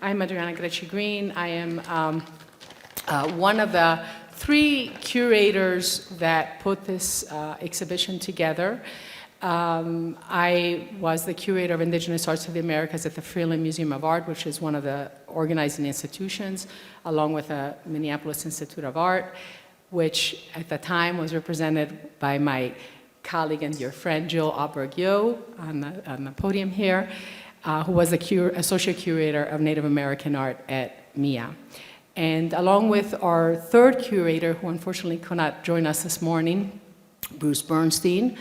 I'm Adriana Greci Green. I am one of the three curators that put this exhibition together. I was the curator of Indigenous Arts of the Americas at the Freeland Museum of Art, which is one of the organizing institutions, along with the Minneapolis Institute of Art, which at the time was represented by my colleague and dear friend, Jill Ahlberg Yohe, on the podium here, who was the associate curator of Native American art at MIA. And along with our third curator, who unfortunately could not join us this morning, Bruce Bernstein.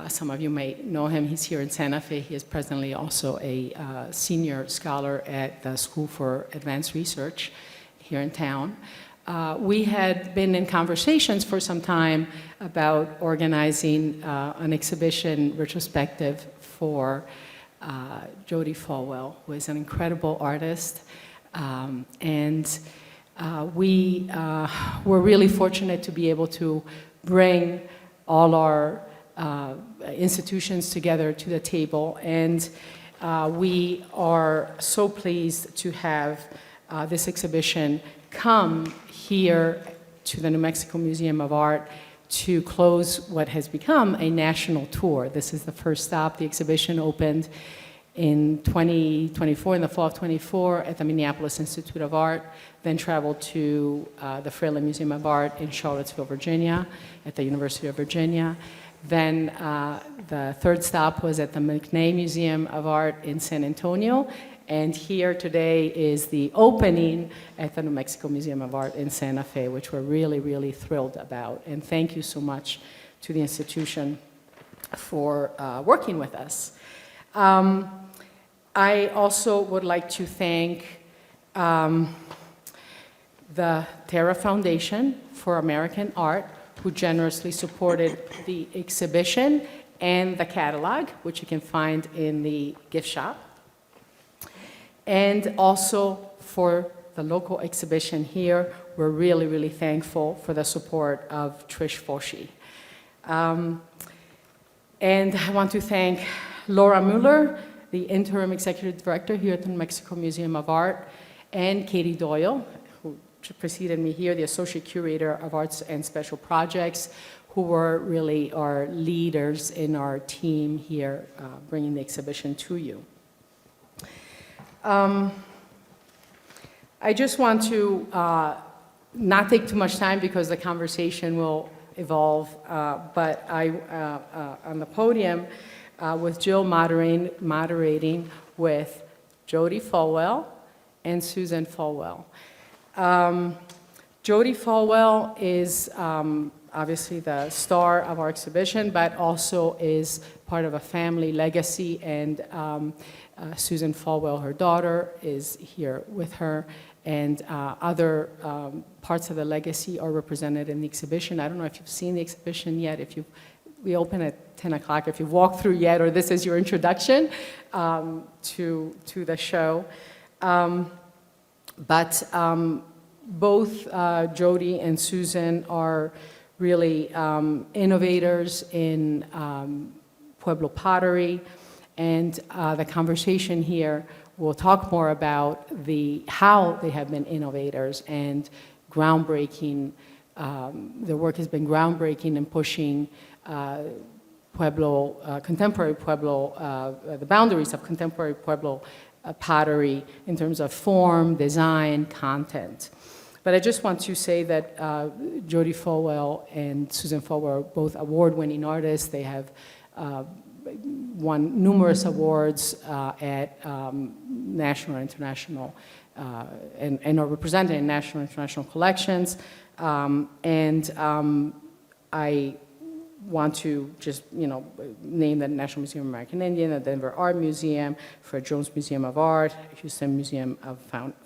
Some of you may know him. He's here in Santa Fe. He is presently also a senior scholar at the School for Advanced Research here in town. We had been in conversations for some time about organizing an exhibition retrospective for Jody Folwell, who is an incredible artist. We were really fortunate to be able to bring all our institutions together to the table, and we are so pleased to have this exhibition come here to the New Mexico Museum of Art to close what has become a national tour. This is the first stop. The exhibition opened in 2024, in the fall of 24, at the Minneapolis Institute of Art, then traveled to the Freeland Museum of Art in Charlottesville, Virginia, at the University of Virginia. Then the third stop was at the McNay Museum of Art in San Antonio, and here today is the opening at the New Mexico Museum of Art in Santa Fe, which we're really, really thrilled about. And thank you so much to the institution for working with us. I also would like to thank the Terra Foundation for American Art, who generously supported the exhibition and the catalog, which you can find in the gift shop. And also for the local exhibition here, we're really, really thankful for the support of Trish Foshi. And I want to thank Laura Mueller, the interim executive director here at the New Mexico Museum of Art, and Katie Doyle, who preceded me here, the associate curator of arts and special projects, who were really our leaders in our team here, bringing the exhibition to you. I just want to not take too much time because the conversation will evolve, but on the podium with Jill moderating with Jody Folwell and Susan Folwell. Jody Folwell is obviously the star of our exhibition, but also is part of a family legacy, and Susan Folwell, her daughter, is here with her, and other parts of the legacy are represented in the exhibition. I don't know if you've seen the exhibition yet, we open at 10 o'clock, if you've walked through yet, or this is your introduction to the show. Both Jody and Susan are really innovators in Pueblo pottery, and the conversation here will talk more about how they have been innovators and groundbreaking. Their work has been groundbreaking in pushing contemporary Pueblo, the boundaries of contemporary Pueblo pottery in terms of form, design, content. But I just want to say that Jody Folwell and Susan Folwell are both award-winning artists. They have won numerous awards at national and international, and are represented in national and international collections. I want to just, name the National Museum of American Indian, the Denver Art Museum, Fred Jones Museum of Art, Houston Museum of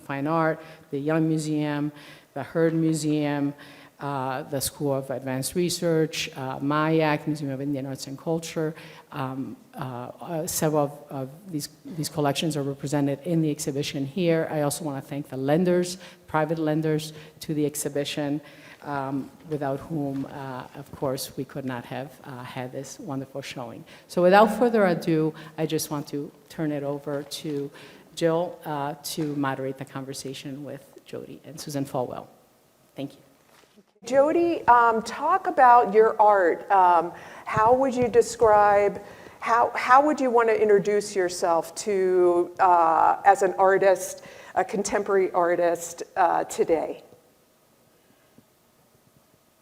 Fine Art, the Young Museum, the Heard Museum, the School of Advanced Research, MIAC, Museum of Indian Arts and Culture. Several of these collections are represented in the exhibition here. I also want to thank the lenders, private lenders to the exhibition, without whom, of course, we could not have had this wonderful showing. So without further ado, I just want to turn it over to Jill to moderate the conversation with Jody and Susan Folwell. Thank you. Jody, talk about your art. How would you describe, how would you want to introduce yourself to, as an artist, a contemporary artist today?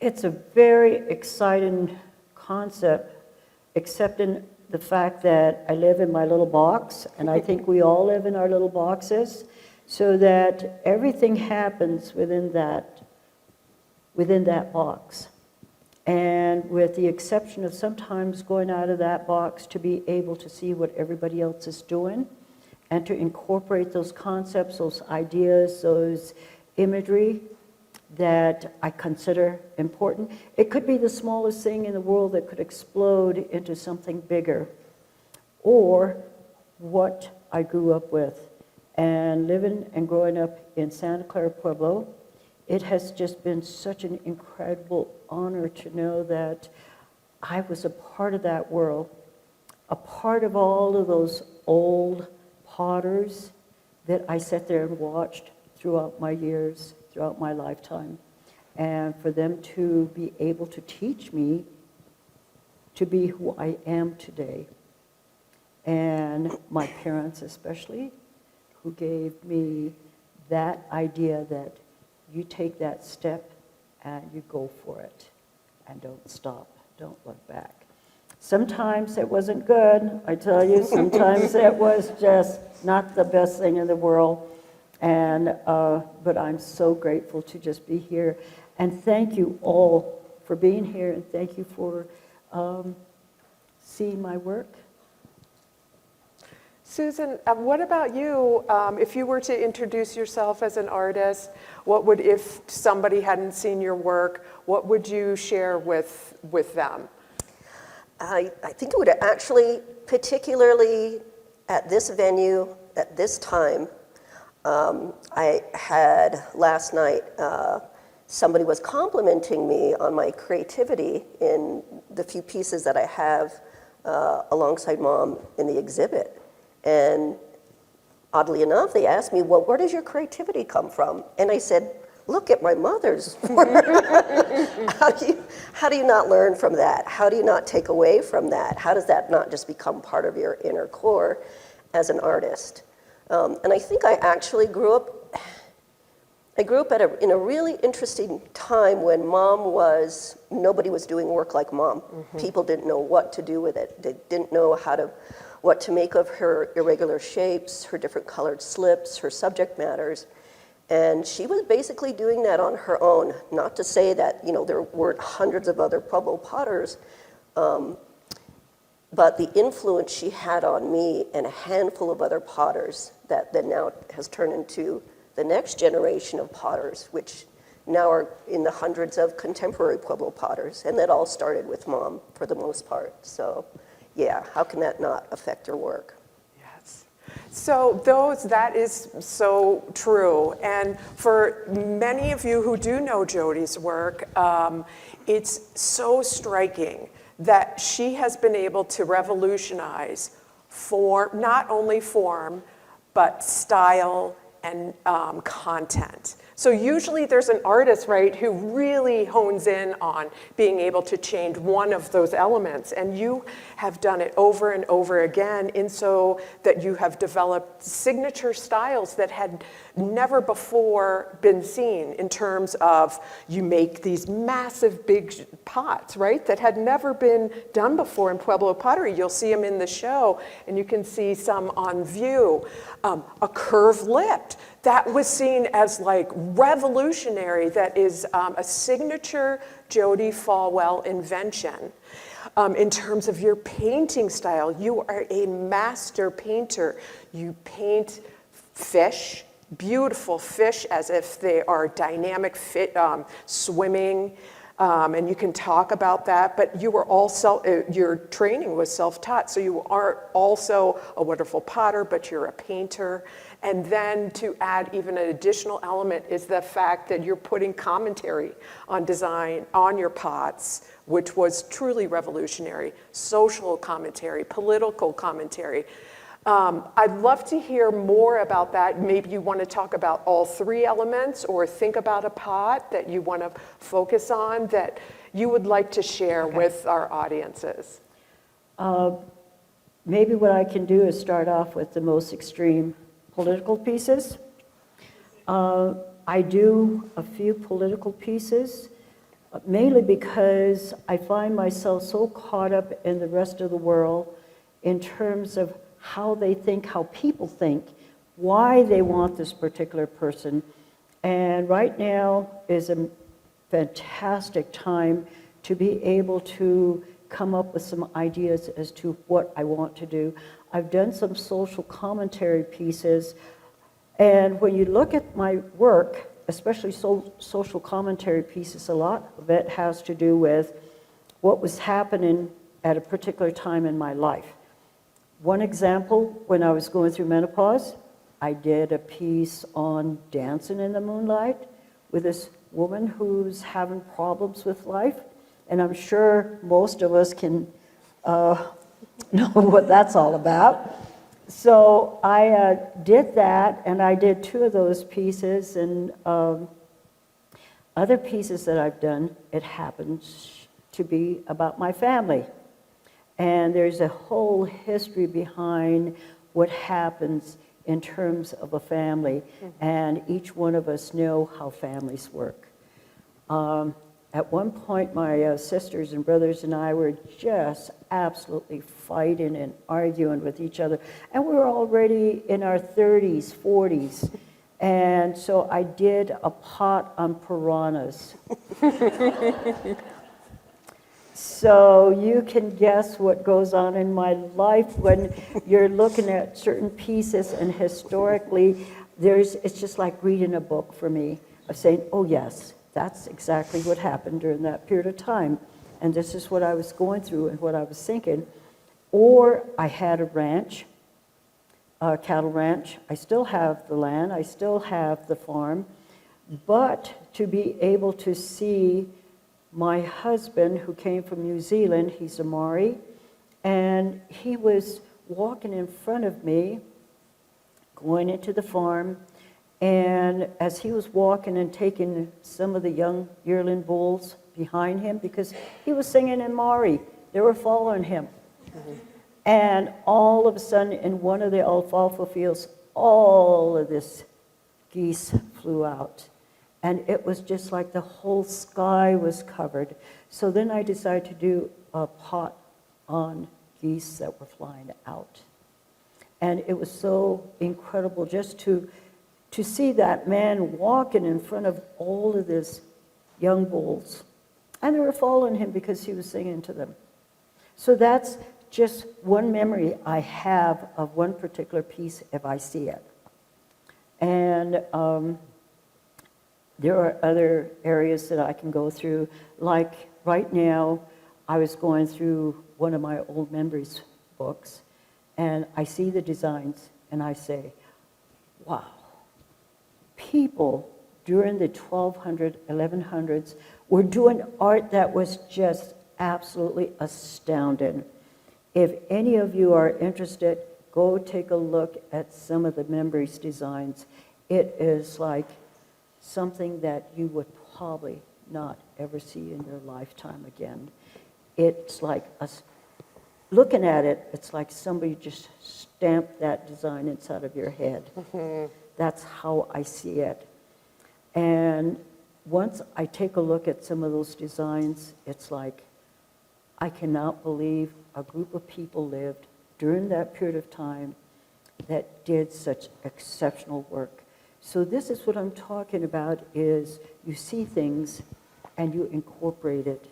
It's a very exciting concept, except in the fact that I live in my little box, and I think we all live in our little boxes, so that everything happens within that box. And with the exception of sometimes going out of that box to be able to see what everybody else is doing, and to incorporate those concepts, those ideas, those imagery that I consider important. It could be the smallest thing in the world that could explode into something bigger, or what I grew up with. And living and growing up in Santa Clara Pueblo, it has just been such an incredible honor to know that I was a part of that world, a part of all of those old potters that I sat there and watched throughout my years, throughout my lifetime. And for them to be able to teach me to be who I am today. And my parents especially, who gave me that idea that you take that step and you go for it and don't stop, don't look back. Sometimes it wasn't good, I tell you, sometimes it was just not the best thing in the world. And, but I'm so grateful to just be here. And thank you all for being here, and thank you for seeing my work. Susan, what about you? If you were to introduce yourself as an artist, what would, if somebody hadn't seen your work, what would you share with them? I think it would actually, particularly at this venue, at this time, I had last night, somebody was complimenting me on my creativity in the few pieces that I have alongside Mom in the exhibit. And oddly enough, they asked me, well, where does your creativity come from? And I said, look at my mother's work. How do you not learn from that? How do you not take away from that? How does that not just become part of your inner core as an artist? And I think I actually grew up in a really interesting time when nobody was doing work like Mom. Mm-hmm. People didn't know what to do with it. They didn't know what to make of her irregular shapes, her different colored slips, her subject matters. And she was basically doing that on her own. Not to say that, there weren't hundreds of other Pueblo potters, but the influence she had on me and a handful of other potters that now has turned into the next generation of potters, which now are in the hundreds of contemporary Pueblo potters. And that all started with Mom for the most part. So yeah, how can that not affect her work? Yes. So that is so true. And for many of you who do know Jody's work, it's so striking that she has been able to revolutionize not only form, but style and content. So usually there's an artist, right, who really hones in on being able to change one of those elements. And you have done it over and over again, in so that you have developed signature styles that had never before been seen, in terms of you make these massive big pots, right, that had never been done before in Pueblo pottery. You'll see them in the show, and you can see some on view. A curved lipped, that was seen as like revolutionary. That is a signature Jody Folwell invention. In terms of your painting style, you are a master painter. You paint fish, beautiful fish, as if they are dynamic swimming. And you can talk about that, but you were also, your training was self-taught, so you are also a wonderful potter, but you're a painter. And then to add even an additional element is the fact that you're putting commentary on design on your pots, which was truly revolutionary. Social commentary, political commentary. I'd love to hear more about that. Maybe you want to talk about all three elements or think about a pot that you want to focus on that you would like to share with our audiences. Maybe what I can do is start off with the most extreme political pieces. I do a few political pieces, mainly because I find myself so caught up in the rest of the world in terms of how they think, how people think, why they want this particular person. And right now is a fantastic time to be able to come up with some ideas as to what I want to do. I've done some social commentary pieces, and when you look at my work, especially social commentary pieces, a lot of it has to do with what was happening at a particular time in my life. One example, when I was going through menopause, I did a piece on dancing in the moonlight with this woman who's having problems with life. And I'm sure most of us can know what that's all about. So I did that, and I did 2 of those pieces. And other pieces that I've done, it happens to be about my family. And there's a whole history behind what happens in terms of a family. And each one of us know how families work. At one point, my sisters and brothers and I were just absolutely fighting and arguing with each other. And we were already in our 30s, 40s. And so I did a pot on piranhas. So you can guess what goes on in my life when you're looking at certain pieces, and historically, it's just like reading a book for me, of saying, oh yes, that's exactly what happened during that period of time. And this is what I was going through and what I was thinking. Or I had a ranch, a cattle ranch. I still have the land, I still have the farm. But to be able to see my husband, who came from New Zealand, he's a Maori, and he was walking in front of me, going into the farm, and as he was walking and taking some of the young yearling bulls behind him, because he was singing in Maori, they were following him. And all of a sudden, in one of the alfalfa fields, all of this geese flew out. And it was just like the whole sky was covered. So then I decided to do a pot on geese that were flying out. And it was so incredible just to see that man walking in front of all of these young bulls. And they were following him because he was singing to them. So that's just one memory I have of one particular piece if I see it. And there are other areas that I can go through. Like right now, I was going through one of my old memories books, and I see the designs, and I say, wow, people during the 1200s, 1100s were doing art that was just absolutely astounding. If any of you are interested, go take a look at some of the memories designs. It is like something that you would probably not ever see in your lifetime again. It's like looking at it, it's like somebody just stamped that design inside of your head. That's how I see it. And once I take a look at some of those designs, it's like, I cannot believe a group of people lived during that period of time that did such exceptional work. So this is what I'm talking about, is you see things and you incorporate it.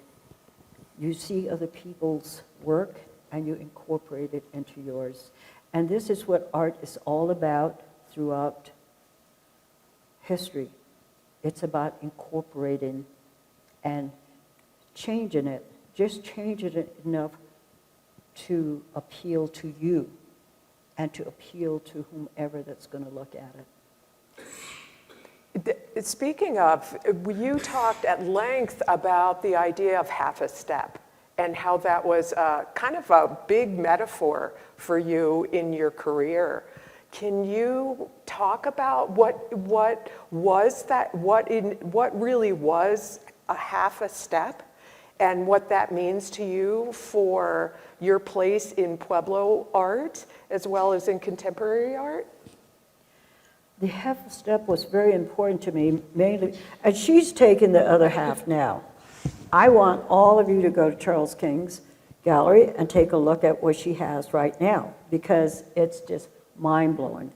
You see other people's work and you incorporate it into yours. And this is what art is all about throughout history. It's about incorporating and changing it, just changing it enough to appeal to you and to appeal to whomever that's going to look at it. Speaking of, you talked at length about the idea of half a step and how that was kind of a big metaphor for you in your career. Can you talk about what was that? What really was a half a step, and what that means to you for your place in Pueblo art as well as in contemporary art? The half step was very important to me, mainly, and she's taken the other half now. I want all of you to go to Charles King's gallery and take a look at what she has right now, because it's just mind-blowing.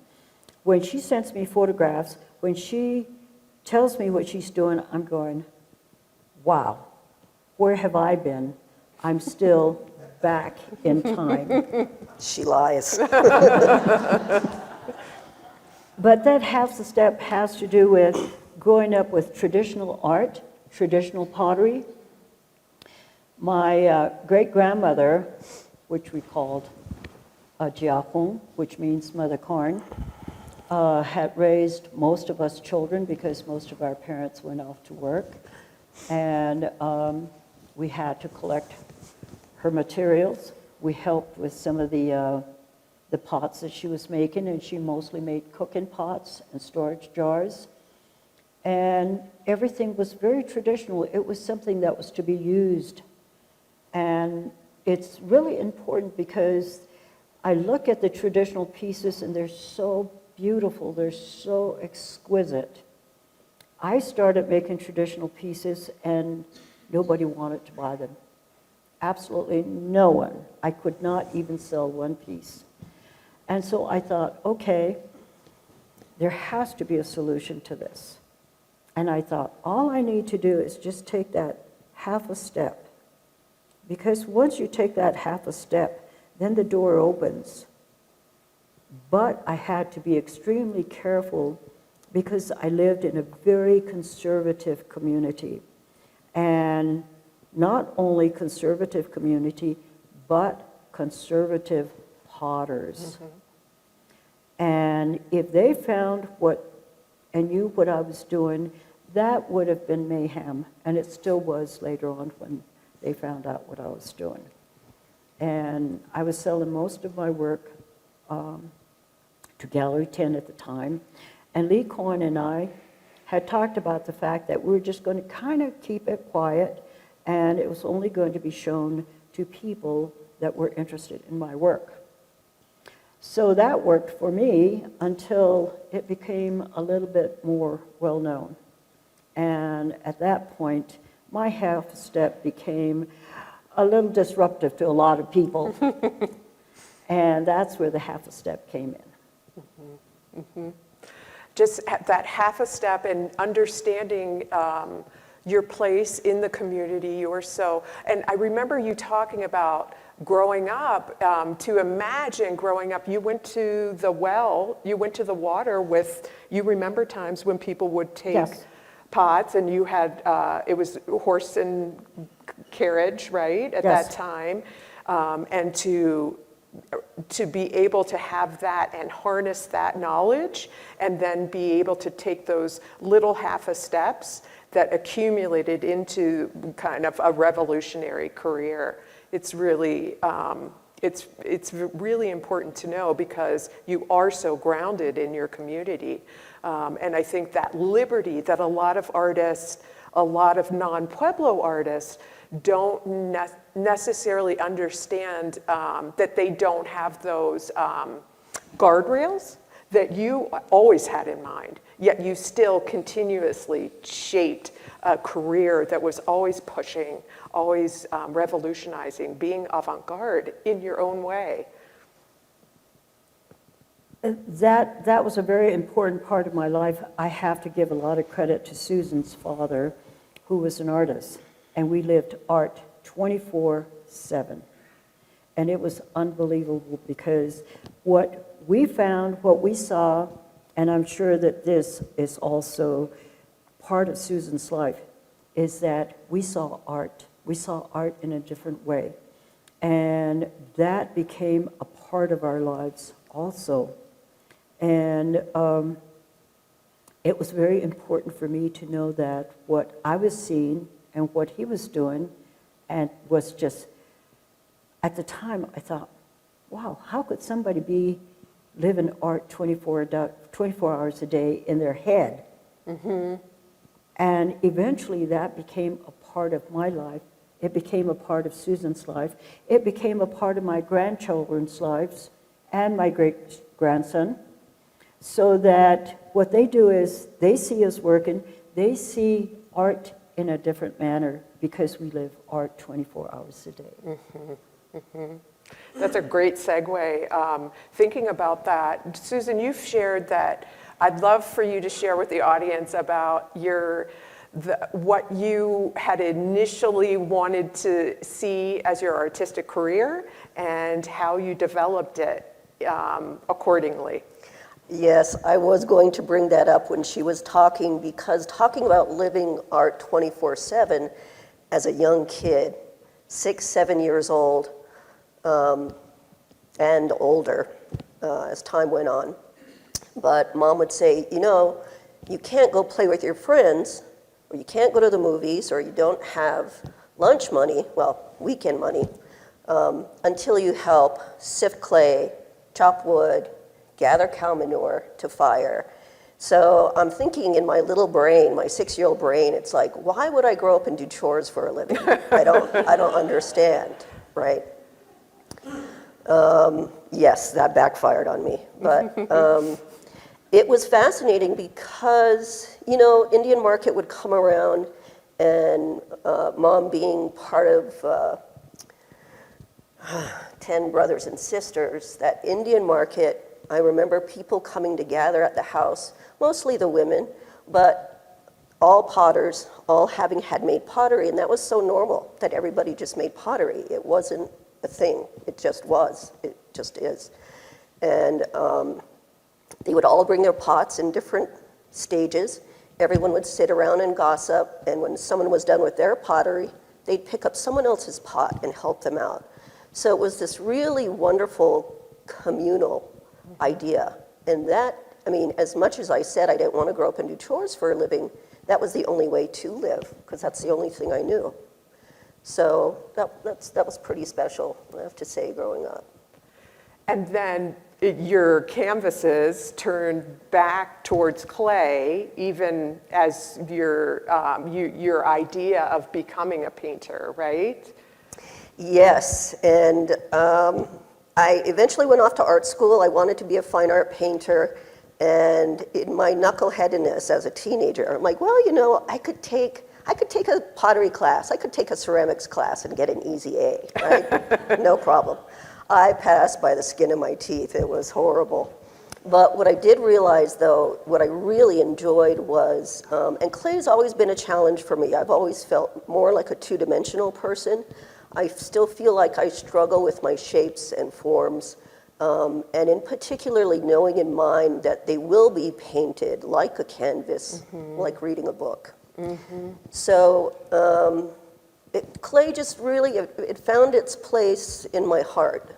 When she sends me photographs, when she tells me what she's doing, I'm going, wow, where have I been? I'm still back in time. She lies. But that half the step has to do with growing up with traditional art, traditional pottery. My great-grandmother, which we called Jiafeng, which means Mother Corn, had raised most of us children because most of our parents went off to work. And we had to collect her materials. We helped with some of the pots that she was making, and she mostly made cooking pots and storage jars. And everything was very traditional. It was something that was to be used. And it's really important because I look at the traditional pieces and they're so beautiful, they're so exquisite. I started making traditional pieces and nobody wanted to buy them. Absolutely no one. I could not even sell one piece. And so I thought, okay, there has to be a solution to this. And I thought, all I need to do is just take that half a step. Because once you take that half a step, then the door opens. But I had to be extremely careful because I lived in a very conservative community. And not only conservative community, but conservative potters. And if they found and knew what I was doing, that would have been mayhem, and it still was later on when they found out what I was doing. And I was selling most of my work to Gallery 10 at the time, and Lee Cohen and I had talked about the fact that we were just going to kind of keep it quiet, and it was only going to be shown to people that were interested in my work. So that worked for me until it became a little bit more well-known. And at that point, my half step became a little disruptive to a lot of people. And that's where the half a step came in. Just that half a step and understanding your place in the community. And I remember you talking about growing up, to imagine growing up, you went to the well, you went to the water with, you remember times when people would take Yes. pots and you had, it was horse and carriage, right, at Yes. that time, and to be able to have that and harness that knowledge and then be able to take those little half a steps that accumulated into kind of a revolutionary career. It's really, it's really important to know because you are so grounded in your community. And I think that liberty that a lot of artists, a lot of non-Pueblo artists don't necessarily understand that they don't have those guardrails that you always had in mind, yet you still continuously shaped a career that was always pushing, always revolutionizing, being avant-garde in your own way. That was a very important part of my life. I have to give a lot of credit to Susan's father, who was an artist, and we lived art 24/7. And it was unbelievable because what we found, what we saw, and I'm sure that this is also part of Susan's life, is that we saw art. We saw art in a different way. And that became a part of our lives also. And it was very important for me to know that what I was seeing and what he was doing and was just at the time, I thought, wow, how could somebody live in art 24 hours a day in their head? And eventually that became a part of my life. It became a part of Susan's life. It became a part of my grandchildren's lives and my great-grandson. So that what they do is they see us working, they see art in a different manner because we live art 24 hours a day. That's a great segue. Thinking about that, Susan, you've shared that. I'd love for you to share with the audience about what you had initially wanted to see as your artistic career and how you developed it accordingly. Yes, I was going to bring that up when she was talking, because talking about living art 24/7 as a young kid, 6, 7 years old, and older as time went on. But Mom would say, you can't go play with your friends, or you can't go to the movies, or you don't have lunch money, well, weekend money, until you help sift clay, chop wood, gather cow manure to fire. So I'm thinking in my little brain, my 6-year-old brain, it's like, why would I grow up and do chores for a living? I don't understand, right? Yes, that backfired on me. But it was fascinating because, Indian Market would come around, and Mom being part of 10 brothers and sisters, that Indian Market, I remember people coming to gather at the house, mostly the women, but all potters, all having had made pottery, and that was so normal that everybody just made pottery. It wasn't a thing, it just was, it just is. And they would all bring their pots in different stages. Everyone would sit around and gossip, and when someone was done with their pottery, they'd pick up someone else's pot and help them out. So it was this really wonderful communal idea. And that, as much as I said I didn't want to grow up and do chores for a living, that was the only way to live, because that's the only thing I knew. So that was pretty special, I have to say, growing up. And then your canvases turned back towards clay, even as your idea of becoming a painter, right? Yes, and I eventually went off to art school. I wanted to be a fine art painter, and in my knuckleheadedness as a teenager, I'm like, well, I could take a pottery class, I could take a ceramics class and get an easy A, right? No problem. I passed by the skin of my teeth. It was horrible. But what I did realize, though, what I really enjoyed was, and clay's always been a challenge for me. I've always felt more like a two-dimensional person. I still feel like I struggle with my shapes and forms, and in particularly knowing in mind that they will be painted like a canvas, like reading a book. So clay just really, it found its place in my heart,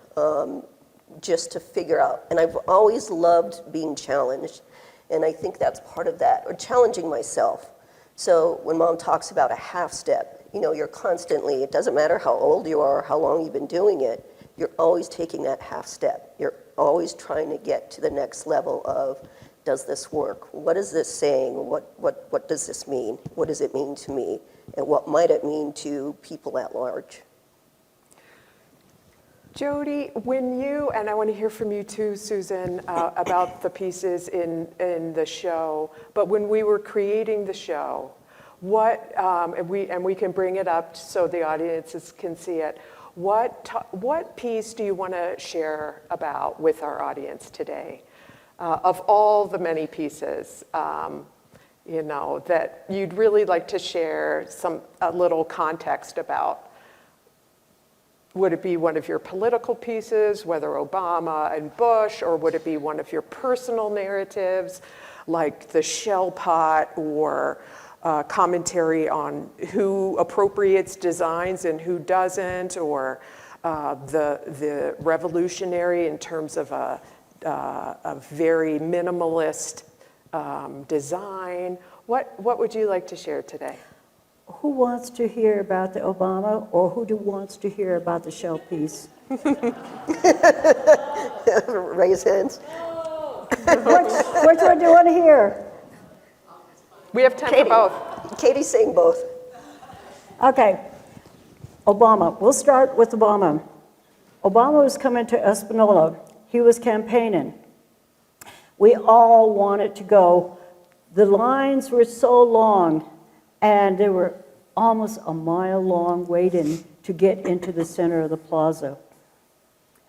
just to figure out. And I've always loved being challenged, and I think that's part of that, or challenging myself. So when Mom talks about a half step, you're constantly, it doesn't matter how old you are, how long you've been doing it, you're always taking that half step. You're always trying to get to the next level of, does this work? What is this saying? What does this mean? What does it mean to me? And what might it mean to people at large? Jody, and I want to hear from you too, Susan, about the pieces in the show, but when we were creating the show, and we can bring it up so the audiences can see it, what piece do you want to share about with our audience today? Of all the many pieces, that you'd really like to share a little context about. Would it be one of your political pieces, whether Obama and Bush, or would it be one of your personal narratives, like the shell pot, or commentary on who appropriates designs and who doesn't, or the revolutionary in terms of a very minimalist design? What would you like to share today? who wants to hear about the Obama, or wants to hear about the shell piece? Raise hands. Which one do you want to hear? We have time for both. Katie's saying both. Okay, Obama. We'll start with Obama. Obama was coming to Espanola. He was campaigning. We all wanted to go. The lines were so long, and they were almost a mile long waiting to get into the center of the plaza.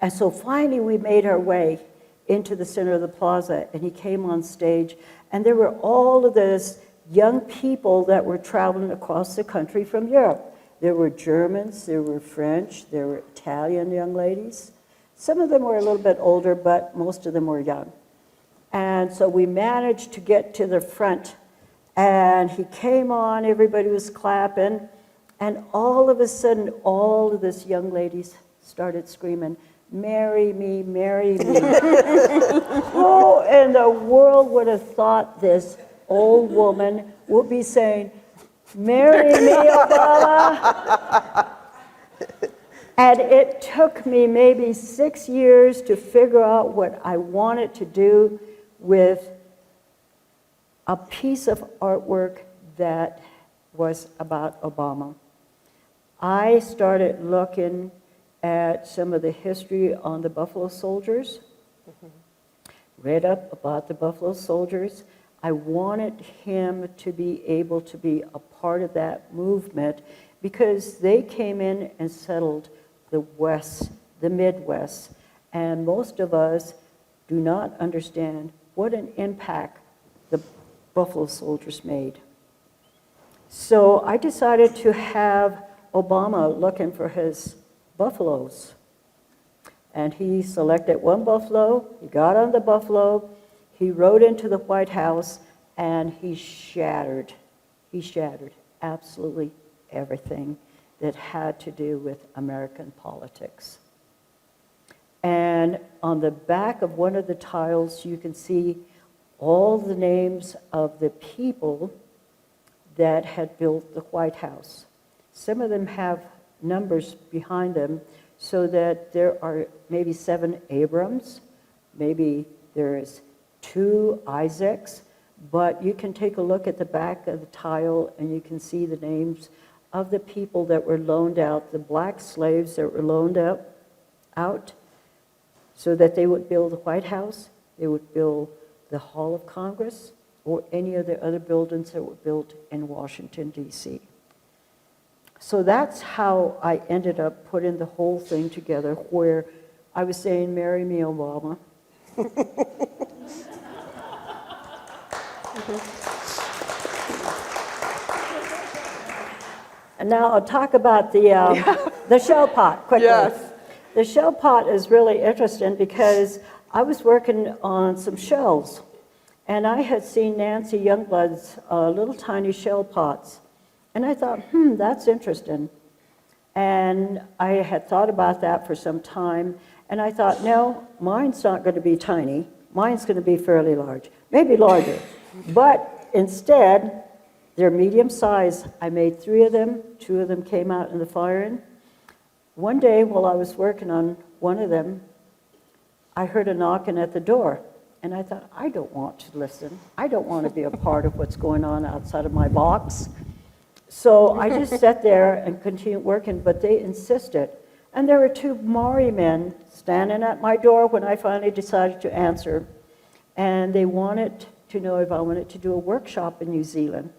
And so finally we made our way into the center of the plaza, and he came on stage, and there were all of those young people that were traveling across the country from Europe. There were Germans, there were French, there were Italian young ladies. Some of them were a little bit older, but most of them were young. And so we managed to get to the front, and he came on, everybody was clapping, and all of a sudden, all of these young ladies started screaming, "Marry me, marry me." Who in the world would have thought this old woman would be saying, "Marry me, Obama"? And it took me maybe 6 years to figure out what I wanted to do with a piece of artwork that was about Obama. I started looking at some of the history on the Buffalo Soldiers, read up about the Buffalo Soldiers. I wanted him to be able to be a part of that movement because they came in and settled the West, the Midwest, and most of us do not understand what an impact the Buffalo Soldiers made. So I decided to have Obama looking for his buffaloes. And he selected one buffalo, he got on the buffalo, he rode into the White House, and he shattered absolutely everything that had to do with American politics. And on the back of one of the tiles, you can see all the names of the people that had built the White House. Some of them have numbers behind them so that there are maybe 7 Abrams, maybe there's 2 Isaacs, but you can take a look at the back of the tile and you can see the names of the people that were loaned out, the black slaves that were loaned out so that they would build the White House, they would build the Hall of Congress, or any of the other buildings that were built in Washington, D.C. So that's how I ended up putting the whole thing together, where I was saying, "Marry me, Obama." And now I'll talk about the shell pot quickly. Yes. The shell pot is really interesting because I was working on some shells, and I had seen Nancy Youngblood's little tiny shell pots. And I thought, that's interesting. And I had thought about that for some time, and I thought, no, mine's not going to be tiny. Mine's going to be fairly large, maybe larger. But instead, they're medium size. I made 3 of them. 2 of them came out in the firing. One day, while I was working on one of them, I heard a knocking at the door. And I thought, I don't want to listen. I don't want to be a part of what's going on outside of my box. So I just sat there and continued working, but they insisted. And there were 2 Maori men standing at my door when I finally decided to answer. And they wanted to know if I wanted to do a workshop in New Zealand.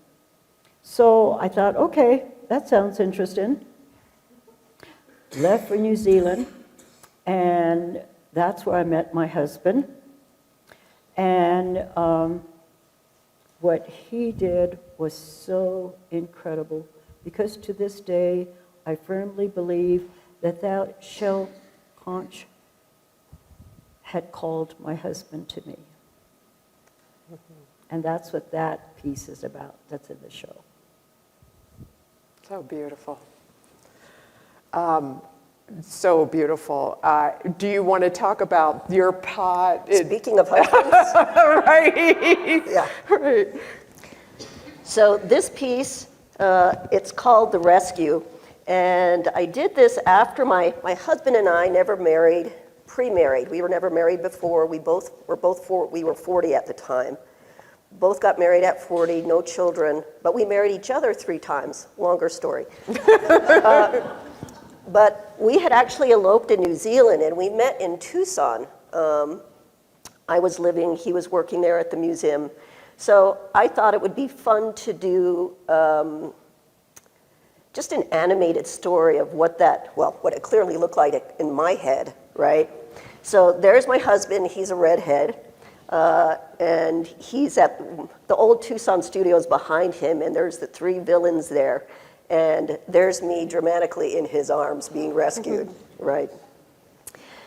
So I thought, okay, that sounds interesting. Left for New Zealand, and that's where I met my husband. And what he did was so incredible, because to this day, I firmly believe that that shell conch had called my husband to me. And that's what that piece is about, that's in the show. So beautiful. So beautiful. Do you want to talk about your pot? Speaking of husbands. Right. Yeah. Right. So this piece It's called The Rescue. And I did this after my husband and I never married, pre-married. We were never married before. We were 40 at the time. Both got married at 40, no children, but we married each other 3 times. Longer story. But we had actually eloped in New Zealand, and we met in Tucson. I was living, he was working there at the museum. So I thought it would be fun to do just an animated story of what it clearly looked like in my head, right? So there's my husband, he's a redhead, and he's at the old Tucson studios behind him, and there's the 3 villains there, and there's me dramatically in his arms being rescued, right?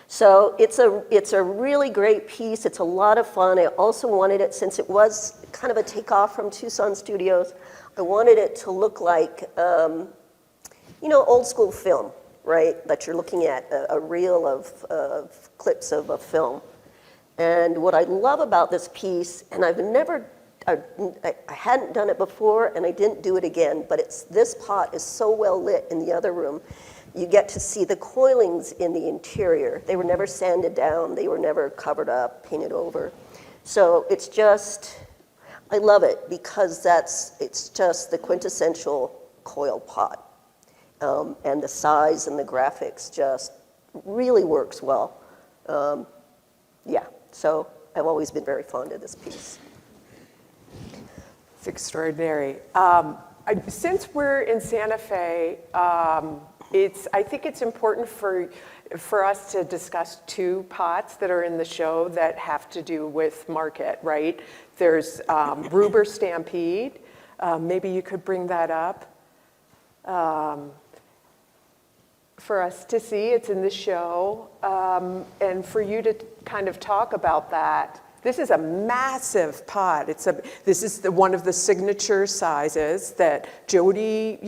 So it's a really great piece. It's a lot of fun. I also wanted it, since it was kind of a takeoff from Tucson Studios, I wanted it to look like, old school film, right? That you're looking at a reel of clips of a film. And what I love about this piece, and I hadn't done it before, and I didn't do it again, but this pot is so well lit in the other room. You get to see the coilings in the interior. They were never sanded down. They were never covered up, painted over. So it's just, I love it because it's just the quintessential coil pot. And the size and the graphics just really works well. Yeah, so I've always been very fond of this piece. It's extraordinary. Since we're in Santa Fe, I think it's important for us to discuss 2 pots that are in the show that have to do with market, right? There's Rhubarb Stampede. Maybe you could bring that up for us to see. It's in the show. And for you to kind of talk about that. This is a massive pot. This is one of the signature sizes that Jody,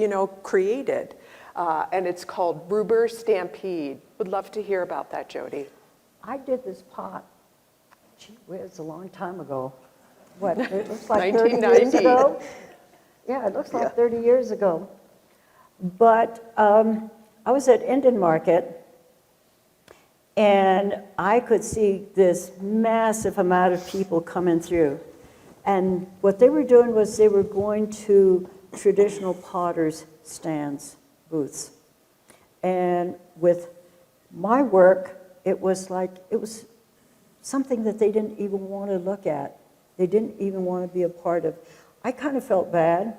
created. And it's called Rhubarb Stampede. Would love to hear about that, Jody. I did this pot, gee whiz, a long time ago. What, it looks like 30 years 1990. ago? Yeah, it looks like 30 years ago. But I was at Indian Market, and I could see this massive amount of people coming through. And what they were doing was they were going to traditional potters' stands, booths. And with my work, it was something that they didn't even want to look at. They didn't even want to be a part of. I kind of felt bad,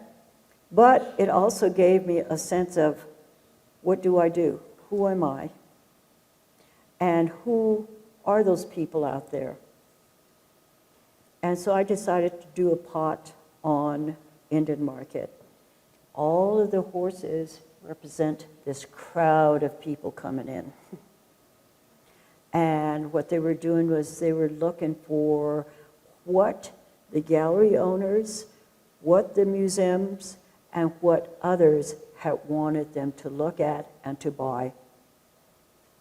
but it also gave me a sense of, what do I do? Who am I? And who are those people out there? And so I decided to do a pot on Indian Market. All of the horses represent this crowd of people coming in. And what they were doing was they were looking for what the gallery owners, what the museums, and what others had wanted them to look at and to buy.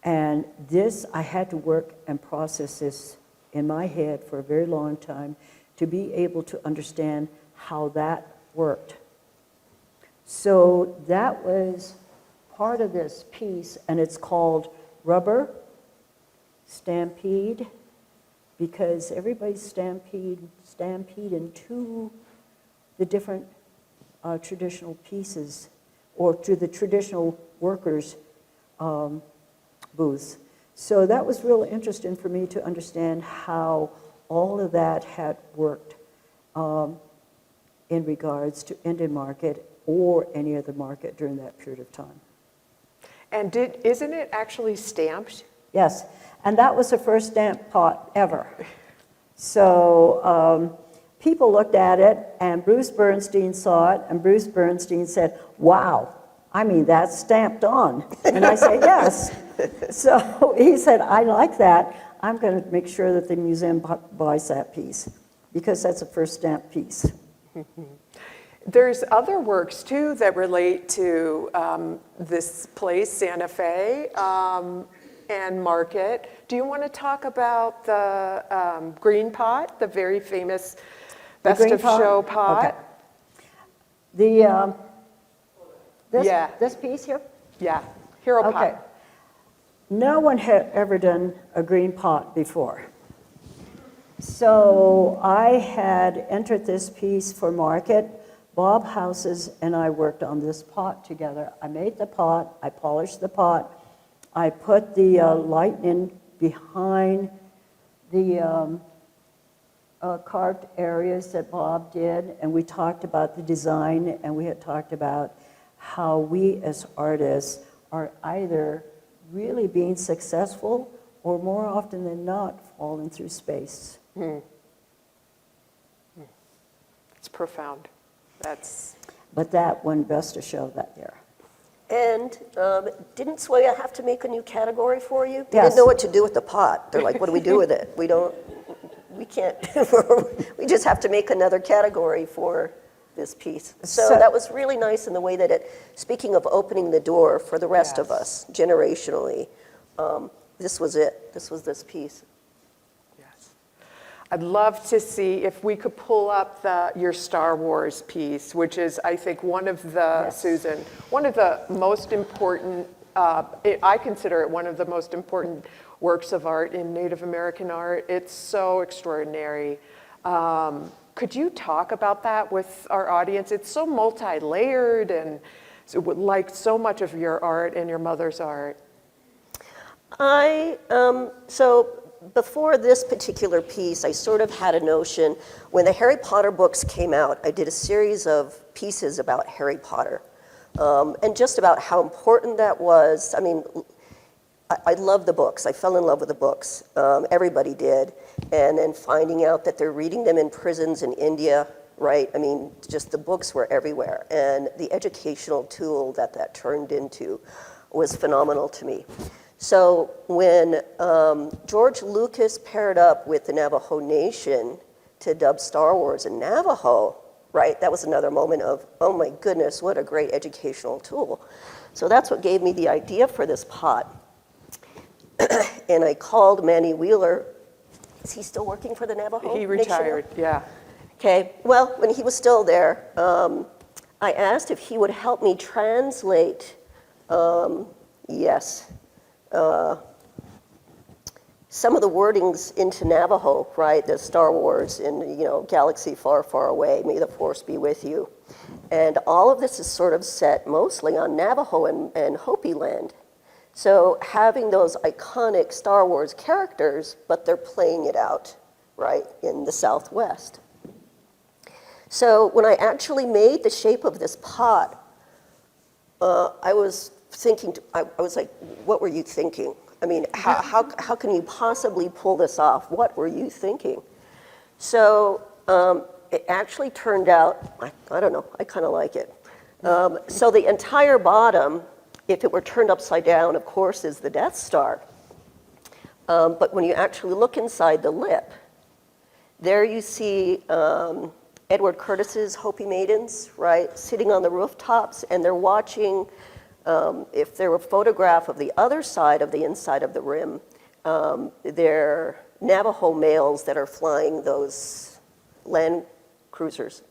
And this, I had to work and process this in my head for a very long time to be able to understand how that worked. So that was part of this piece, and it's called Rhubarb Stampede, because everybody's stampeding to the different traditional pieces, or to the traditional workers' booths. So that was real interesting for me to understand how all of that had worked in regards to Indian Market or any other market during that period of time. And isn't it actually stamped? Yes, and that was the first stamped pot ever. So people looked at it, and Bruce Bernstein saw it, and Bruce Bernstein said, "Wow, I mean, that's stamped on." And I said, "Yes." So he said, "I like that. I'm going to make sure that the museum buys that piece, because that's the first stamped piece." There's other works, too, that relate to this place, Santa Fe, and Market. Do you want to talk about the green pot, the very famous Best of Show pot? Okay. Yeah. This piece here? Yeah, hero pot. Okay. No one had ever done a green pot before. So I had entered this piece for market. Bob Houses and I worked on this pot together. I made the pot, I polished the pot, I put the lightning behind the carved areas that Bob did, and we talked about the design, and we had talked about how we as artists are either really being successful or more often than not falling through space. It's profound. That's, But that one best to show that there. And didn't Swaya have to make a new category for you? They Yes. didn't know what to do with the pot. They're like, what do we do with it? We can't, we just have to make another category for this piece. So So- that was really nice in the way that it, speaking of opening the door for the rest of Yes. us, generationally, this was it. This was this piece. yes. I'd love to see if we could pull up your Star Wars piece, which is, I think, one of the, Yes. Susan, one of the most important, I consider it one of the most important works of art in Native American art. It's so extraordinary. Could you talk about that with our audience? It's so multi-layered and like so much of your art and your mother's art. So before this particular piece, I sort of had a notion. When the Harry Potter books came out, I did a series of pieces about Harry Potter, and just about how important that was. I mean, I love the books. I fell in love with the books. Everybody did. And then finding out that they're reading them in prisons in India, right? I mean, just the books were everywhere. And the educational tool that turned into was phenomenal to me. So when George Lucas paired up with the Navajo Nation to dub Star Wars in Navajo, right, that was another moment of, oh my goodness, what a great educational tool. So that's what gave me the idea for this pot. And I called Manny Wheeler. Is he still working for the Navajo He Nation? retired, yeah. Okay, well, when he was still there, I asked if he would help me translate, some of the wordings into Navajo, right? The Star Wars in, galaxy far, far away, may the force be with you. And all of this is sort of set mostly on Navajo and Hopi land. So having those iconic Star Wars characters, but they're playing it out, right, in the Southwest. So when I actually made the shape of this pot, I was thinking, I was like, what were you thinking? I mean, how can you possibly pull this off? What were you thinking? So it actually turned out, I don't know, I kind of like it. So the entire bottom, if it were turned upside down, of course, is the Death Star. But when you actually look inside the lip, there you see Edward Curtis's Hopi maidens, right, sitting on the rooftops, and they're watching, if there were a photograph of the other side of the inside of the rim, they're Navajo males that are flying those land cruisers.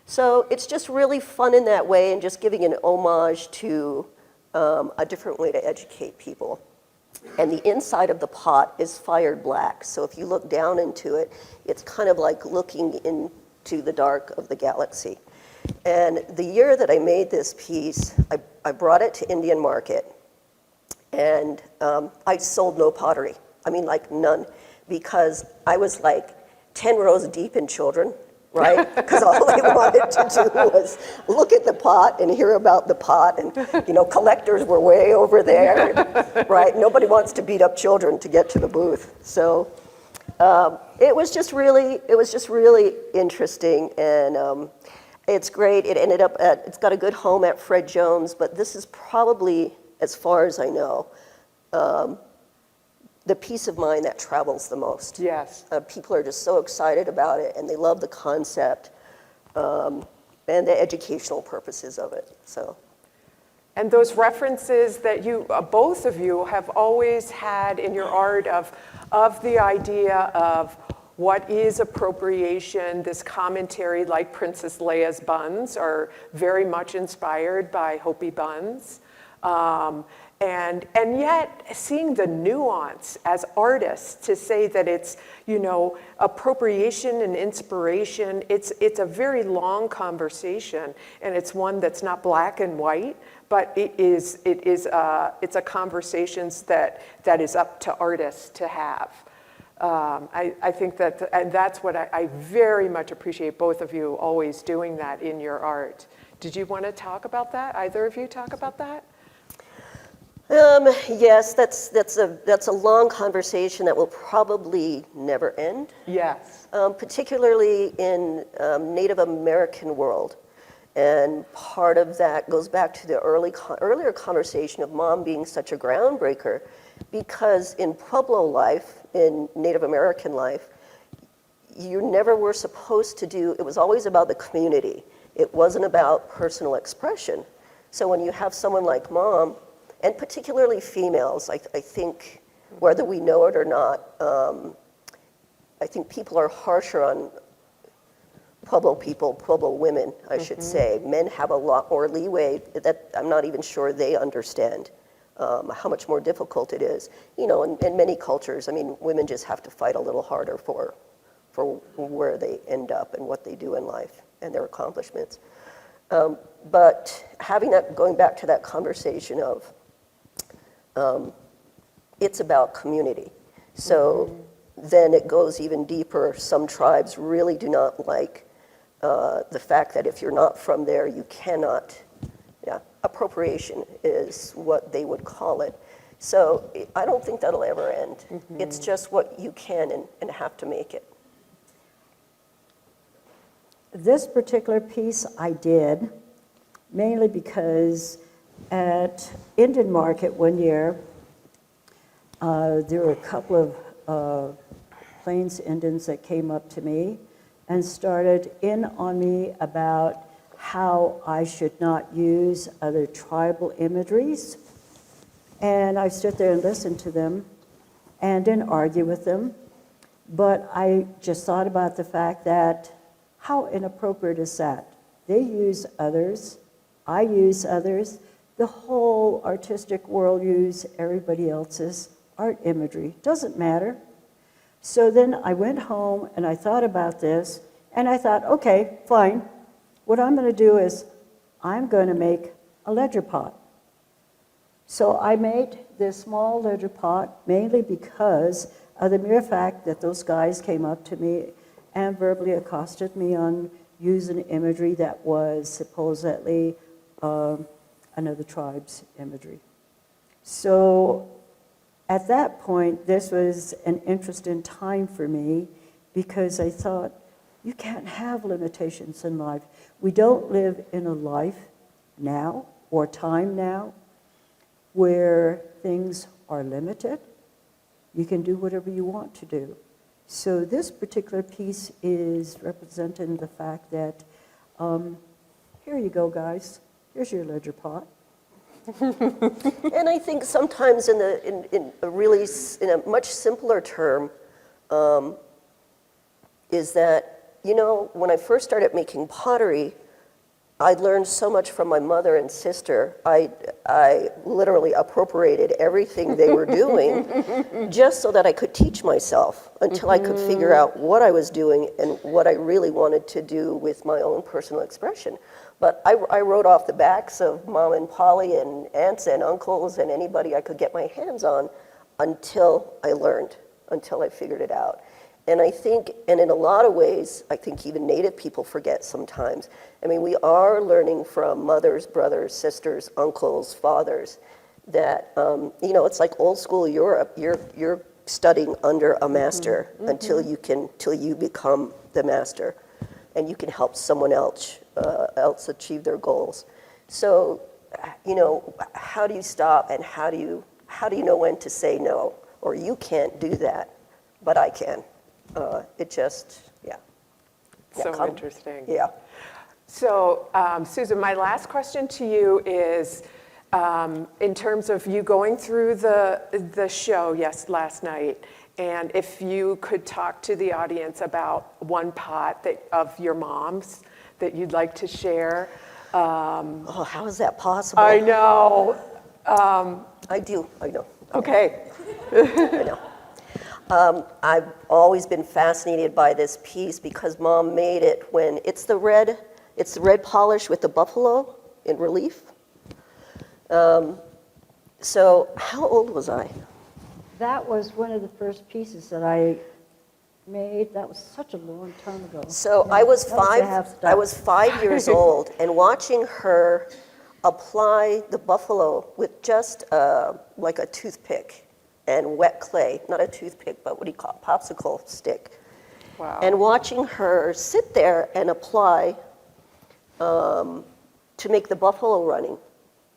So it's just really fun in that way and just giving an homage to a different way to educate people. And the inside of the pot is fired black. So if you look down into it, it's kind of like looking into the dark of the galaxy. And the year that I made this piece, I brought it to Indian Market, and I sold no pottery. I mean, like none, because I was like 10 rows deep in children, right? Because all I wanted to do was look at the pot and hear about the pot, and collectors were way over there, right? Nobody wants to beat up children to get to the booth. So it was just really interesting, and it's great. It ended up it's got a good home at Fred Jones, but this is probably, as far as I know, the piece of mind that travels the most. Yes. People are just so excited about it, and they love the concept and the educational purposes of it. So. And those references that you, both of you, have always had in your art of the idea of what is appropriation. This commentary, like Princess Leia's buns, are very much inspired by Hopi buns. And yet, seeing the nuance as artists to say that it's, appropriation and inspiration, it's a very long conversation, and it's one that's not black and white, but it's a conversation that is up to artists to have. I think that, and that's what I very much appreciate both of you always doing that in your art. Did you want to talk about that? Either of you talk about that? Yes, that's a long conversation that will probably never end. Yes. Particularly in Native American world. And part of that goes back to the earlier conversation of Mom being such a groundbreaker, because in Pueblo life, in Native American life, you never were supposed to do, it was always about the community. It wasn't about personal expression. So when you have someone like Mom, and particularly females, I think, whether we know it or not, I think people are harsher on Pueblo people, Pueblo women, I should say. Men have a lot more leeway that I'm not even sure they understand how much more difficult it is. In many cultures, I mean, women just have to fight a little harder for where they end up and what they do in life and their accomplishments. But having that, going back to that conversation of, it's about community. So then it goes even deeper. Some tribes really do not like the fact that if you're not from there, you cannot, appropriation is what they would call it. So I don't think that'll ever end. It's just what you can and have to make it. This particular piece I did mainly because at Indian Market one year, there were a couple of Plains Indians that came up to me and started in on me about how I should not use other tribal imageries. And I stood there and listened to them and didn't argue with them. But I just thought about the fact that how inappropriate is that? They use others, I use others, the whole artistic world use everybody else's art imagery. Doesn't matter. So then I went home and I thought about this and I thought, okay, fine. What I'm going to do is I'm going to make a ledger pot. So I made this small ledger pot mainly because of the mere fact that those guys came up to me and verbally accosted me on using imagery that was supposedly another tribe's imagery. So at that point, this was an interesting time for me because I thought, you can't have limitations in life. We don't live in a life now or time now where things are limited. You can do whatever you want to do. So this particular piece is representing the fact that, here you go, guys. Here's your ledger pot. And I think sometimes in a much simpler term, is that, when I first started making pottery, I learned so much from my mother and sister. I literally appropriated everything they were doing just so that I could teach myself until I could figure out what I was doing and what I really wanted to do with my own personal expression. But I wrote off the backs of Mom and Polly and aunts and uncles and anybody I could get my hands on until I learned, until I figured it out. And I think, and in a lot of ways, I think even Native people forget sometimes. I mean, we are learning from mothers, brothers, sisters, uncles, fathers, that, it's like old school Europe. You're studying under a master until you become the master, and you can help someone else achieve their goals. So, how do you stop, and how do you know when to say no, or you can't do that, but I can. So interesting. Yeah. So, Susan, my last question to you is, in terms of you going through the show, yes, last night, and if you could talk to the audience about one pot of your mom's that you'd like to share. Oh, how is that possible? I know. I do, I know. Okay. I know. I've always been fascinated by this piece because Mom made it when it's the red polish with the buffalo in relief. So how old was I? That was one of the first pieces that I made. That was such a long time ago. So Yeah, I was that the half five. step. I was 5 years old, and watching her apply the buffalo with just like a toothpick and wet clay, not a toothpick, but what do you call it, popsicle stick. Wow. And watching her sit there and apply to make the buffalo running.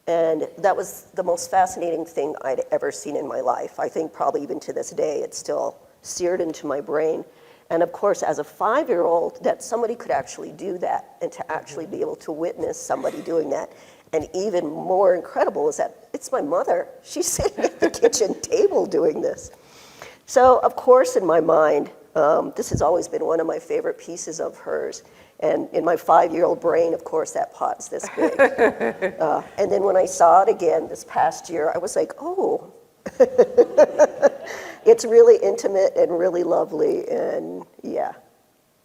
And that was the most fascinating thing I'd ever seen in my life. I think probably even to this day, it's still seared into my brain. And of course, as a 5-year-old, that somebody could actually do that and to actually be able to witness somebody doing that. And even more incredible is that it's my mother. She's sitting at the kitchen table doing this. So of course, in my mind, this has always been one of my favorite pieces of hers. And in my 5-year-old brain, of course, that pot's this big. And then when I saw it again this past year, I was like, oh, it's really intimate and really lovely, and yeah.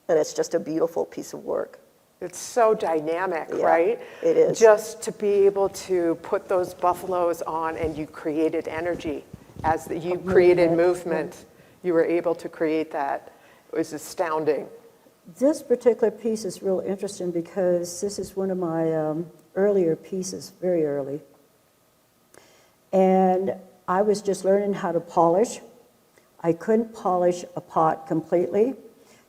And it's just a beautiful piece of work. It's so dynamic, Yeah, right? it is. Just to be able to put those buffaloes on and you created energy you created movement. You were able to create that. It was astounding. This particular piece is real interesting because this is one of my earlier pieces, very early. And I was just learning how to polish. I couldn't polish a pot completely.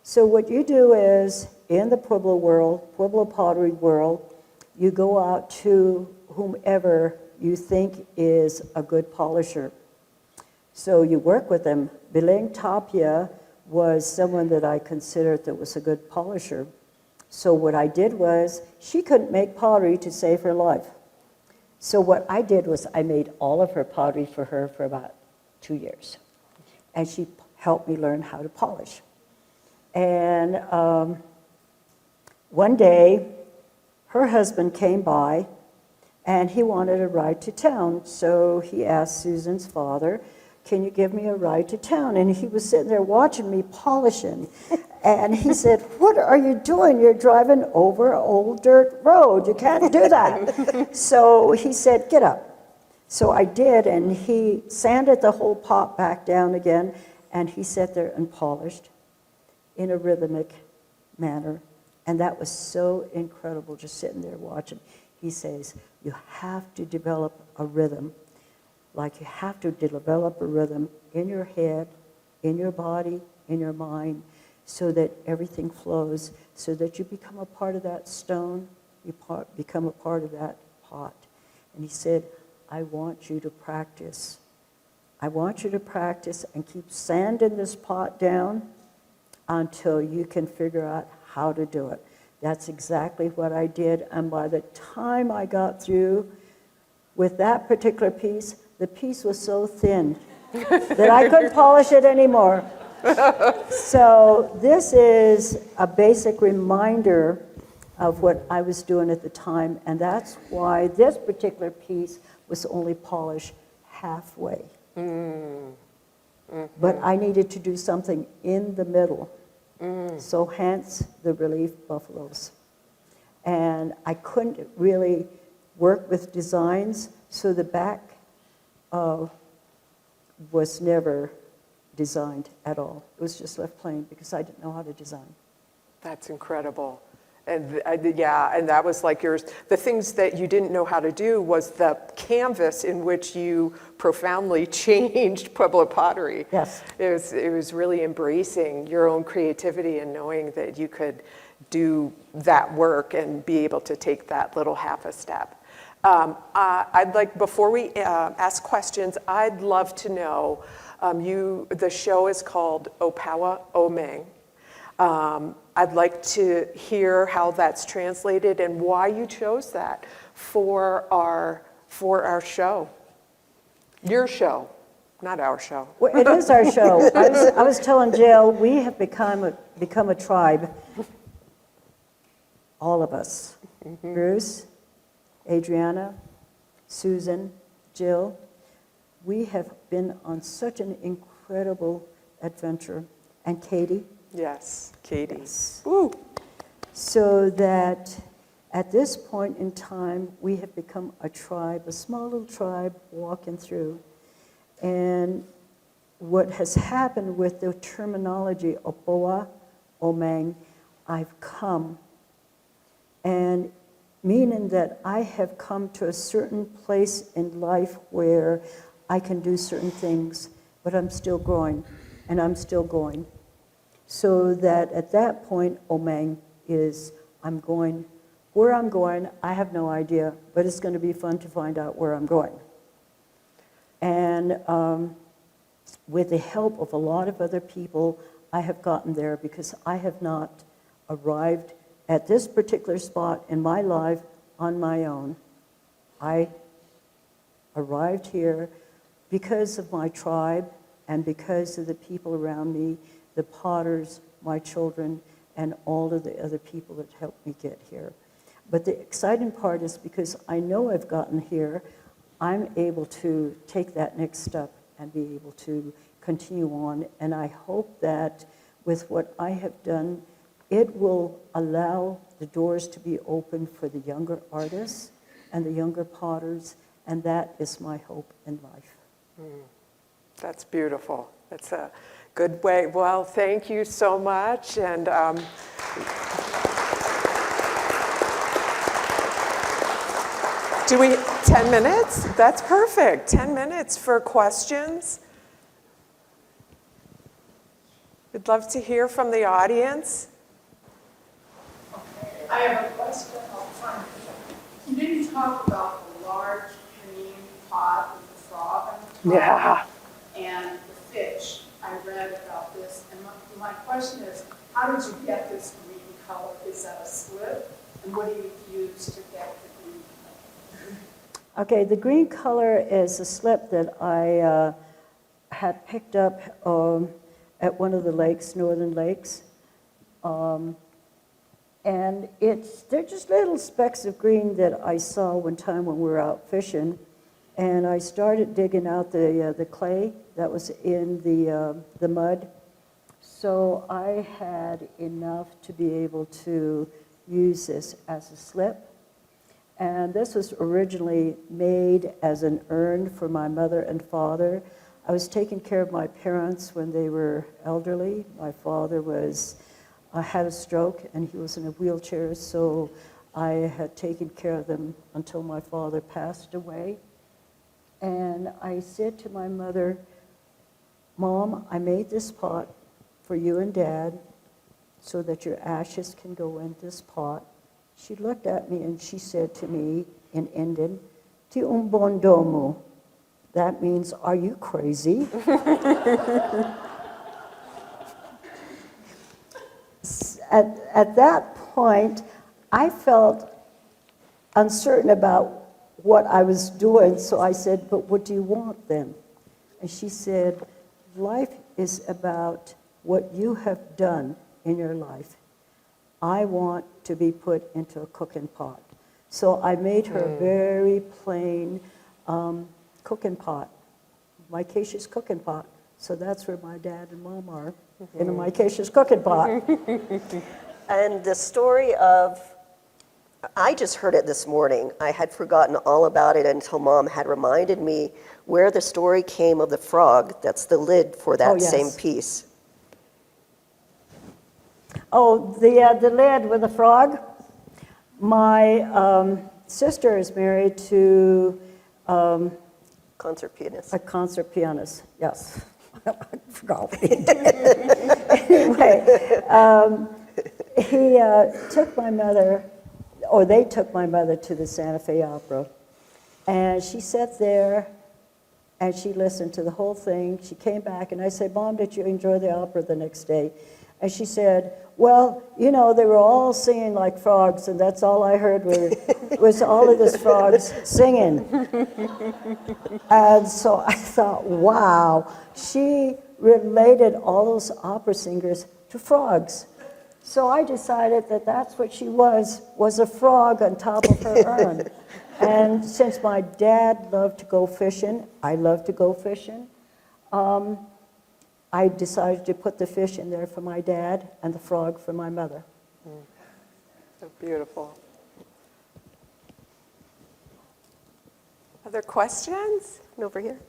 So what you do is, in the Pueblo world, Pueblo pottery world, you go out to whomever you think is a good polisher. So you work with them. Beleng Tapia was someone that I considered that was a good polisher. So what I did was, she couldn't make pottery to save her life. So what I did was I made all of her pottery for her for about 2 years. And she helped me learn how to polish. And one day, her husband came by and he wanted a ride to town. So he asked Susan's father, can you give me a ride to town? And he was sitting there watching me polishing. And he said, what are you doing? You're driving over an old dirt road. You can't do that. So he said, get up. So I did, and he sanded the whole pot back down again, and he sat there and polished in a rhythmic manner. And that was so incredible, just sitting there watching. He says, you have to develop a rhythm. Like you have to develop a rhythm in your head, in your body, in your mind, so that everything flows, so that you become a part of that stone, you become a part of that pot. And he said, I want you to practice. I want you to practice and keep sanding this pot down until you can figure out how to do it. That's exactly what I did. And by the time I got through with that particular piece, the piece was so thin that I couldn't polish it anymore. So this is a basic reminder of what I was doing at the time, and that's why this particular piece was only polished halfway. Mm-hmm. But I needed to do something in the middle, so hence the relief buffaloes. And I couldn't really work with designs, so the back was never designed at all. It was just left plain because I didn't know how to design. That's incredible. And yeah, and that was like yours. The things that you didn't know how to do was the canvas in which you profoundly changed Pueblo pottery. Yes. It was really embracing your own creativity and knowing that you could do that work and be able to take that little half a step. I'd like, before we ask questions, I'd love to know, the show is called Opawa Omeng. I'd like to hear how that's translated and why you chose that for our for our show. Your show, not our show. Well, it is our show. I was telling Jill, we have become a tribe, all of us. Bruce, Adriana, Susan, Jill. We have been on such an incredible adventure. And Katie. Yes, Katie. Yes. Woo. So that at this point in time, we have become a tribe, a small little tribe walking through. And what has happened with the terminology Opoa, Omang, I've come, and meaning that I have come to a certain place in life where I can do certain things, but I'm still growing, and I'm still going. So that at that point, Omang is, I'm going. Where I'm going, I have no idea, but it's going to be fun to find out where I'm going. And with the help of a lot of other people, I have gotten there because I have not arrived at this particular spot in my life on my own. I arrived here because of my tribe and because of the people around me, the potters, my children, and all of the other people that helped me get here. But the exciting part is because I know I've gotten here, I'm able to take that next step and be able to continue on. And I hope that with what I have done, it will allow the doors to be open for the younger artists and the younger potters, and that is my hope in life. That's beautiful. That's a good way. Well, thank you so much. And do we, 10 minutes? That's perfect. 10 minutes for questions. We'd love to hear from the audience. I have a question up front. You didn't talk about the large green pot with the frog on the top. Yeah. And the fish. I read about this, and my question is, how did you get this green color? Is that a slip? And what do you use to get the green color? Okay, the green color is a slip that I had picked up at one of the lakes, northern lakes. And they're just little specks of green that I saw one time when we were out fishing. And I started digging out the clay that was in the mud. So I had enough to be able to use this as a slip. And this was originally made as an urn for my mother and father. I was taking care of my parents when they were elderly. My father had a stroke and he was in a wheelchair, so I had taken care of them until my father passed away. And I said to my mother, Mom, I made this pot for you and Dad so that your ashes can go in this pot. She looked at me and she said to me in Indian, Ti umbondomu. That means, are you crazy? At that point, I felt uncertain about what I was doing, so I said, but what do you want then? And she said, life is about what you have done in your life. I want to be put into a cooking pot. So I made her a very plain cooking pot, micaceous cooking pot. So that's where my dad and mom are, in a micaceous cooking pot. And the story of, I just heard it this morning. I had forgotten all about it until Mom had reminded me where the story came of the frog. That's the lid for that same piece. Oh, the lid with the frog. My sister is married to Concert pianist. a concert pianist. Yes, I forgot what he did. Anyway, he took my mother, or they took my mother to the Santa Fe Opera, and she sat there and she listened to the whole thing. She came back and I said, Mom, did you enjoy the opera the next day? And she said, well, you know, they were all singing like frogs, and that's all I heard was all of these frogs singing. And so I thought, wow, she related all those opera singers to frogs. So I decided that that's what she was a frog on top of her urn. And since my dad loved to go fishing, I love to go fishing, I decided to put the fish in there for my dad and the frog for my mother. So beautiful. Other questions? And over here.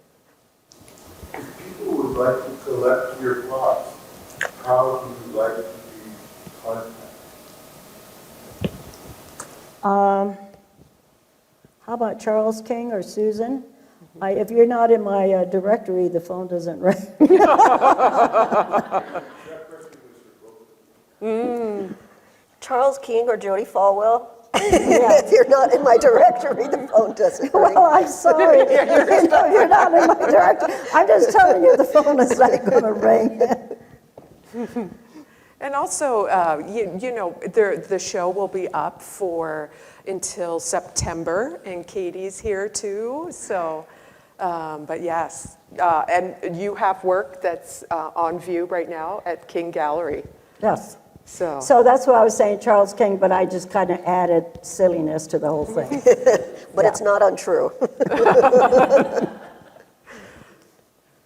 If people would like to collect your plots, how do you like to be contacted? How about Charles King or Susan? If you're not in my directory, the phone doesn't ring. Charles King or Jody Folwell? If you're not in my directory, the phone doesn't ring. Well, I'm sorry. You're not in my directory. I'm just telling you the phone is not going to ring. And also, you know, the show will be up until September, and Katie's here too. So, but yes, and you have work that's on view right now at King Gallery. Yes. So that's what I was saying, Charles King, but I just kind of added silliness to the whole thing. But it's not untrue.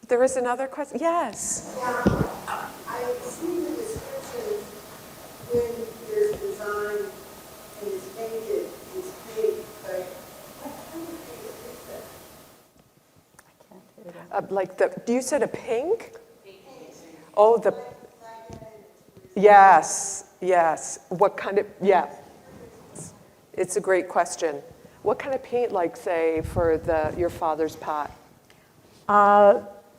there is another question. Yes. Yeah, I see the description when there's design and it's painted, it's paint, but what kind of paint is that? Like you said a pink? Oh, yes. What kind of, yeah. It's a great question. What kind of paint, like, say, for your father's pot?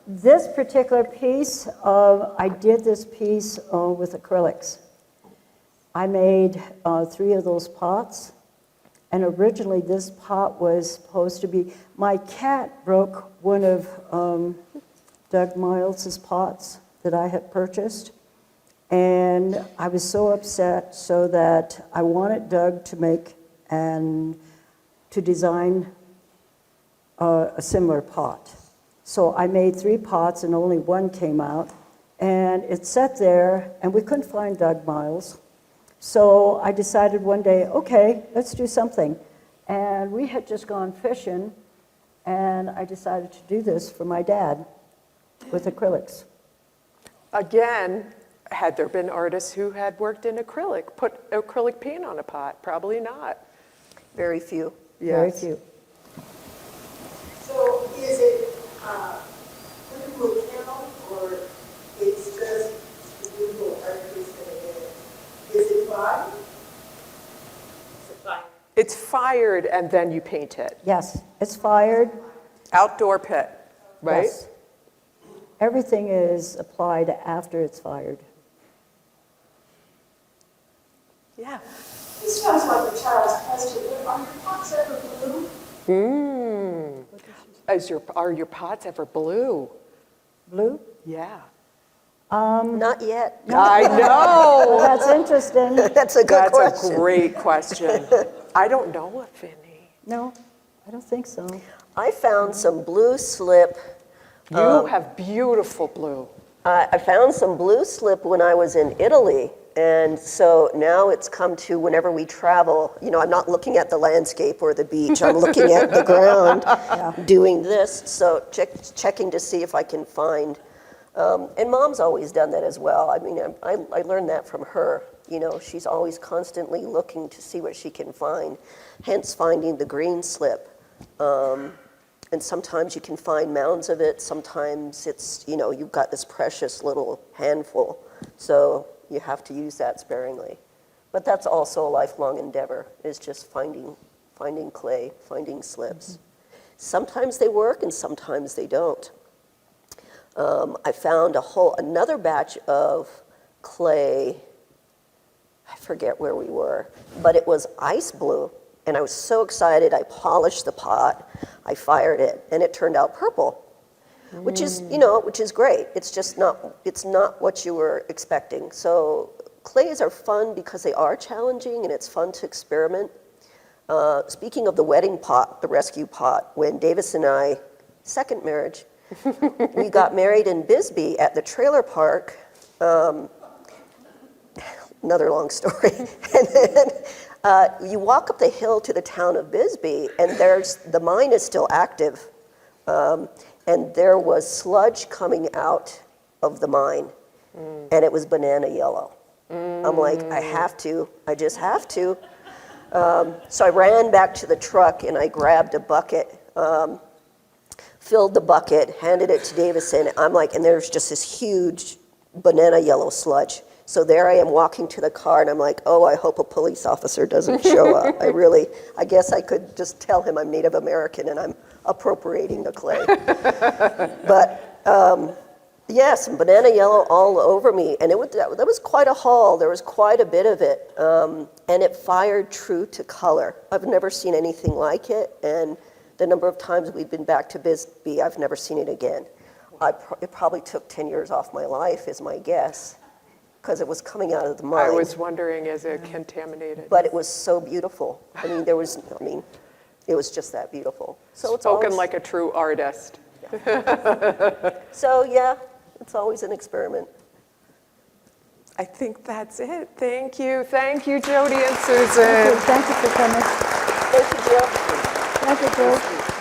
This particular piece, I did this piece with acrylics. I made 3 of those pots, and originally this pot was supposed to be, my cat broke one of Doug Miles's pots that I had purchased, and I was so upset so that I wanted Doug to make and to design a similar pot. So I made 3 pots and only 1 came out, and it sat there, and we couldn't find Doug Miles. So I decided one day, okay, let's do something. And we had just gone fishing, and I decided to do this for my dad with acrylics. Again, had there been artists who had worked in acrylic, put acrylic paint on a pot? Probably not. Very few. Very Yes. few. So is it put into a kennel or it's just the Google artist and is it fine? It's fired and then you paint it. Yes, it's fired. Outdoor pit, right? Yes. Everything is applied after it's fired. Yeah. This sounds like a child's question, but are your pots ever blue? Are your pots ever blue? Blue? Yeah. Not yet. I Well, know. that's interesting. That's a good That's question. a great question. I don't know of any. No, I don't think so. I found some blue slip. You have beautiful blue. I found some blue slip when I was in Italy. And so now it's come to whenever we travel, you know, I'm not looking at the landscape or the beach, I'm looking at the ground doing this. So checking to see if I can find, and Mom's always done that as well. I mean, I learned that from her. You know, she's always constantly looking to see what she can find, hence finding the green slip. And sometimes you can find mounds of it, sometimes it's, you know, you've got this precious little handful. So you have to use that sparingly. But that's also a lifelong endeavor, is just finding clay, finding slips. Sometimes they work and sometimes they don't. I found another batch of clay, I forget where we were, but it was ice blue. And I was so excited, I polished the pot, I fired it, and it turned out purple. which is, which is great. It's just it's not what you were expecting. So clays are fun because they are challenging and it's fun to experiment. Speaking of the wedding pot, the rescue pot, when Davis and I, second marriage, we got married in Bisbee at the trailer park. Another long story. And then you walk up the hill to the town of Bisbee, and the mine is still active. And there was sludge coming out of the mine, and it was banana yellow. I'm like, I just have to. So I ran back to the truck, and I grabbed a bucket, filled the bucket, handed it to Davison. I'm like, and there's just this huge banana yellow sludge. So there I am walking to the car, and I'm like, oh, I hope a police officer doesn't show up. I guess I could just tell him I'm Native American and I'm appropriating the clay. But some banana yellow all over me, and that was quite a haul. There was quite a bit of it, and it fired true to color. I've never seen anything like it, and the number of times we've been back to Bisbee, I've never seen it again. It probably took 10 years off my life, is my guess, because it was coming out of the mine. I was wondering, is it contaminated? But it was so beautiful. It was just that beautiful. So it's Spoken always, like a true artist. So yeah, it's always an experiment. I think that's it. Thank you. Thank you, Jody and Susan. Thank you for coming. Thank you, Jill. Thank you, Joe.